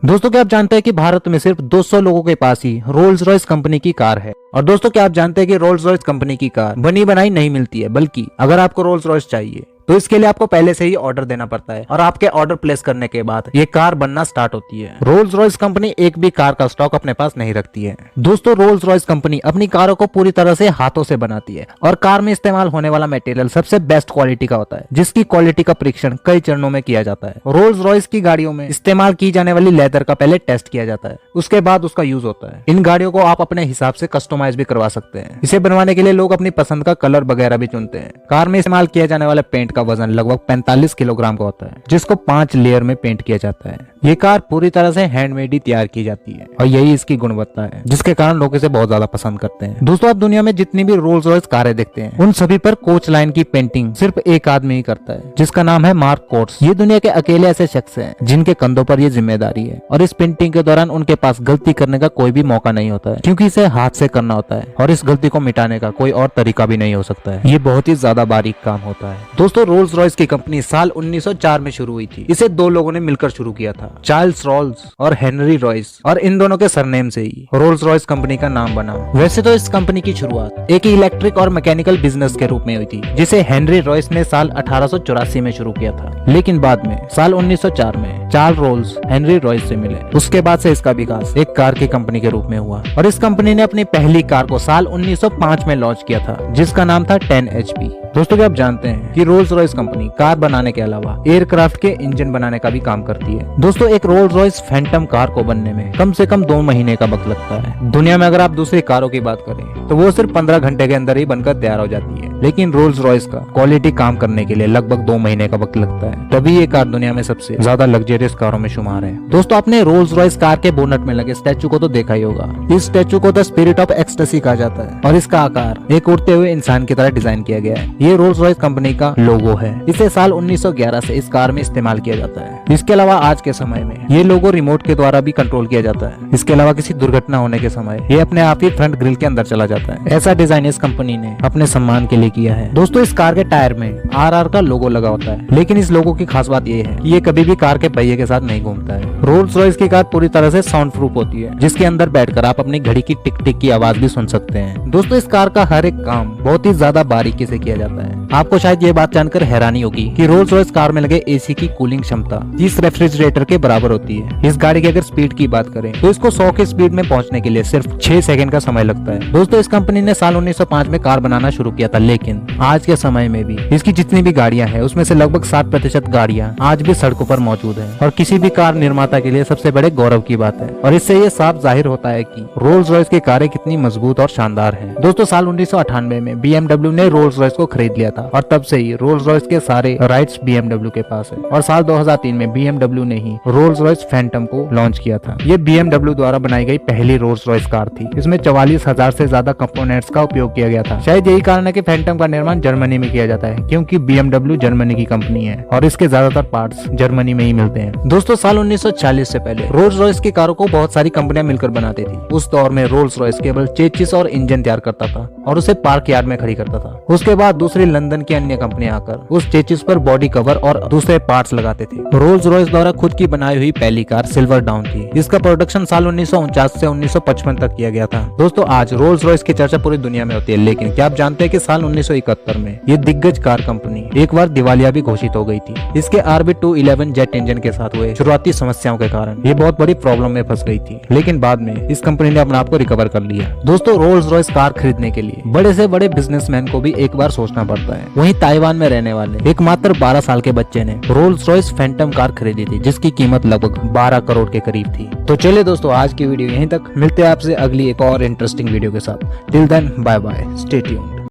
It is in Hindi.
दोस्तों क्या आप जानते हैं कि भारत में सिर्फ 200 लोगों के पास ही रोल्स रॉयस कंपनी की कार है। और दोस्तों क्या आप जानते हैं कि रोल्स रॉयस कंपनी की कार बनी बनाई नहीं मिलती है, बल्कि अगर आपको रोल्स रॉयस चाहिए तो इसके लिए आपको पहले से ही ऑर्डर देना पड़ता है और आपके ऑर्डर प्लेस करने के बाद ये कार बनना स्टार्ट होती है। रोल्स रॉयस कंपनी एक भी कार का स्टॉक अपने पास नहीं रखती है। दोस्तों रोल्स रॉयस कंपनी अपनी कारों को पूरी तरह से हाथों से बनाती है और कार में इस्तेमाल होने वाला मटेरियल सबसे बेस्ट क्वालिटी का होता है, जिसकी क्वालिटी का परीक्षण कई चरणों में किया जाता है। रोल्स रॉयस की गाड़ियों में इस्तेमाल की जाने वाली लेदर का पहले टेस्ट किया जाता है, उसके बाद उसका यूज होता है। इन गाड़ियों को आप अपने हिसाब से कस्टमाइज भी करवा सकते हैं। इसे बनवाने के लिए लोग अपनी पसंद का कलर वगैरह भी चुनते हैं। कार में इस्तेमाल किया जाने वाले पेंट का वजन लगभग 45 किलोग्राम का होता है, जिसको 5 लेयर में पेंट किया जाता है। ये कार पूरी तरह से हैंडमेड ही तैयार की जाती है और यही इसकी गुणवत्ता है, जिसके कारण लोग इसे बहुत ज्यादा पसंद करते हैं। दोस्तों आप दुनिया में जितनी भी रोल्स रॉयस कारें देखते हैं, उन सभी पर कोच लाइन की पेंटिंग सिर्फ एक आदमी ही करता है, जिसका नाम है मार्क कोट्स। ये दुनिया के अकेले ऐसे शख्स हैं जिनके कंधों पर ये जिम्मेदारी है और इस पेंटिंग के दौरान उनके पास गलती करने का कोई भी मौका नहीं होता है, क्योंकि इसे हाथ से करना होता है और इस गलती को मिटाने का कोई और तरीका भी नहीं हो सकता है। ये बहुत ही ज्यादा बारीक काम होता है। दोस्तों रोल्स रॉयस की कंपनी साल 1904 में शुरू हुई थी। इसे 2 लोगों ने मिलकर शुरू किया था, चार्ल्स रॉल्स और हेनरी रॉयस, और इन दोनों के सरनेम से ही रोल्स रॉयस कंपनी का नाम बना। वैसे तो इस कंपनी की शुरुआत एक इलेक्ट्रिक और मैकेनिकल बिजनेस के रूप में हुई थी, जिसे हेनरी रॉयस ने साल 1884 में शुरू किया था, लेकिन बाद में साल 1904 में चार्ल्स रोल्स हेनरी रॉयस से मिले। उसके बाद से इसका विकास एक कार की कंपनी के रूप में हुआ और इस कंपनी ने अपनी पहली कार को साल 1905 में लॉन्च किया था, जिसका नाम था 10 HP। दोस्तों क्या आप जानते हैं कि रोल्स रॉयस कंपनी कार बनाने के अलावा एयरक्राफ्ट के इंजन बनाने का भी काम करती है। दोस्तों एक रोल्स रॉयस फैंटम कार को बनने में कम से कम 2 महीने का वक्त लगता है। दुनिया में अगर आप दूसरी कारों की बात करें तो वो सिर्फ 15 घंटे के अंदर ही बनकर तैयार हो जाती है, लेकिन रोल्स रॉयस का क्वालिटी काम करने के लिए लगभग 2 महीने का वक्त लगता है। तभी ये कार दुनिया में सबसे ज्यादा लग्जरियस कारों में शुमार है। दोस्तों आपने रोल्स रॉयस कार के बोनट में लगे स्टैचू को तो देखा ही होगा। इस स्टैचू को द स्पिरिट ऑफ एक्सटेसी कहा जाता है और इसका आकार एक उड़ते हुए इंसान की तरह डिजाइन किया गया है। ये रोल्स रॉयस कंपनी का लोगो है। इसे साल 1911 से इस कार में इस्तेमाल किया जाता है। इसके अलावा आज के समय में ये लोगो रिमोट के द्वारा भी कंट्रोल किया जाता है। इसके अलावा किसी दुर्घटना होने के समय ये अपने आप ही फ्रंट ग्रिल के अंदर चला जाता है। ऐसा डिजाइन इस कंपनी ने अपने सम्मान के लिए किया है। दोस्तों इस कार के टायर में RR का लोगो लगा होता है, लेकिन इस लोगो की खास बात ये है कि ये कभी भी कार के पहिए के साथ नहीं घूमता है। रोल्स रॉयस की कार पूरी तरह से साउंड प्रूफ होती है, जिसके अंदर बैठकर आप अपनी घड़ी की टिक टिक की आवाज भी सुन सकते हैं। दोस्तों इस कार का हर एक काम बहुत ही ज्यादा बारीकी से किया जाता है। आपको शायद ये बात जानकर हैरानी होगी कि रोल्स रॉयस कार में लगे AC की कूलिंग क्षमता 30 रेफ्रिजरेटर के बराबर होती है। इस गाड़ी की अगर स्पीड की बात करें तो इसको 100 की स्पीड में पहुंचने के लिए सिर्फ 6 सेकंड का समय लगता है। दोस्तों इस कंपनी ने साल 1905 में कार बनाना शुरू किया था, लेकिन आज के समय में भी इसकी जितनी भी गाड़ियां हैं उसमें से लगभग 60% गाड़ियां आज भी सड़कों पर मौजूद है और किसी भी कार निर्माता के लिए सबसे बड़े गौरव की बात है। और इससे ये साफ जाहिर होता है कि रोल्स रॉयस की कारें कितनी मजबूत और शानदार है। दोस्तों साल 1998 में BMW ने रोल्स रॉयस को खरीद लिया था और तब से ही रोल्स रॉयस के सारे राइट्स BMW के पास है। और साल 2003 में BMW ने ही रोल्स रॉयस फैंटम को लॉन्च किया था। ये BMW द्वारा बनाई गई पहली रोल्स रॉयस कार थी। इसमें 44,000 से ज्यादा कंपोनेंट्स का उपयोग किया गया था। शायद यही कारण है कि फैंटम का निर्माण जर्मनी में किया जाता है, क्योंकि BMW जर्मनी की कंपनी है और इसके ज्यादातर पार्ट्स जर्मनी में ही मिलते हैं। दोस्तों साल 1940 से पहले रोल्स रॉयस की कारों को बहुत सारी कंपनियां मिलकर बनाती थी। उस दौर में रोल्स रॉयस केवल चेसिस और इंजन तैयार करता था और उसे पार्क यार्ड में खड़ी करता था। उसके बाद दूसरी लंदन की अन्य कंपनियां आकर उस चेसिस पर बॉडी कवर और दूसरे पार्ट्स लगाते थे। रोल्स रॉयस द्वारा खुद की बनाई हुई पहली कार सिल्वर डाउन थी। इसका प्रोडक्शन साल 1949 से 1955 तक किया गया था। दोस्तों आज रोल्स रॉयस की चर्चा पूरी दुनिया में होती है, लेकिन क्या आप जानते हैं कि साल 1971 में ये दिग्गज कार कंपनी एक बार दिवालिया भी घोषित हो गई थी। इसके RB211 जेट इंजन के साथ हुए शुरुआती समस्याओं के कारण ये बहुत बड़ी प्रॉब्लम में फंस गई थी, लेकिन बाद में इस कंपनी ने अपने आप को रिकवर कर लिया। दोस्तों रोल्स रॉयस कार खरीदने के लिए बड़े से बड़े बिजनेसमैन को भी एक बार सोचना पड़ता है। वहीं ताइवान में रहने वाले एक मात्र 12 साल के बच्चे ने रोल्स रॉयस फैंटम कार खरीदी थी, जिसकी कीमत लगभग 12 करोड़ के करीब थी। तो चलिए दोस्तों आज की वीडियो यहीं तक। मिलते हैं आपसे अगली एक और इंटरेस्टिंग वीडियो के साथ। Till then bye bye, stay tuned.